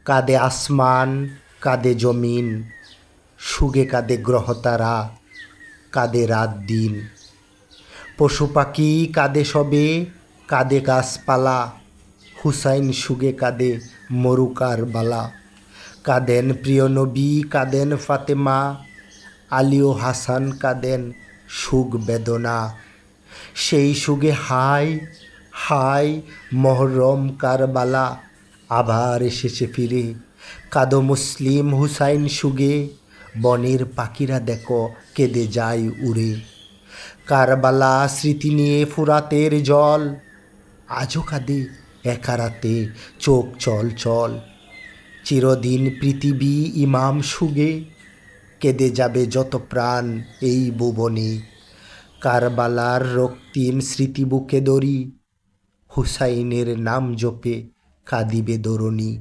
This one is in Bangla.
কাঁদে আসমান, কাঁদে জমিন, সুগে কাঁদে গ্রহতারা, কাঁদে রাত দিন। পশু পাখি কাঁদে সবে, কাঁদে গাছপালা, হুসাইন সুগে কাঁদে মরুকার বালা। কাঁদেন প্রিয় নবী, কাঁদেন ফাতেমা, আলী ও হাসান কাঁদেন সুখ বেদনা। সেই সুগে হায় হায় মহরম কারবালা, আবার এসেছে ফিরে। কাঁদো মুসলিম হুসাইন সুগে, বনের পাখিরা দেখো কেঁদে যায় উড়ে। কারবালা স্মৃতি নিয়ে ফুরাতের জল, আজও কাঁদে একা রাতে চোখ চল চল। চিরদিন পৃথিবী ইমাম সুগে, কেঁদে যাবে যত প্রাণ এই ভুবনে। কারবালার রক্তিম স্মৃতি বুকে ধরি, হুসাইনের নাম জপে কাঁদিবে দরুনি।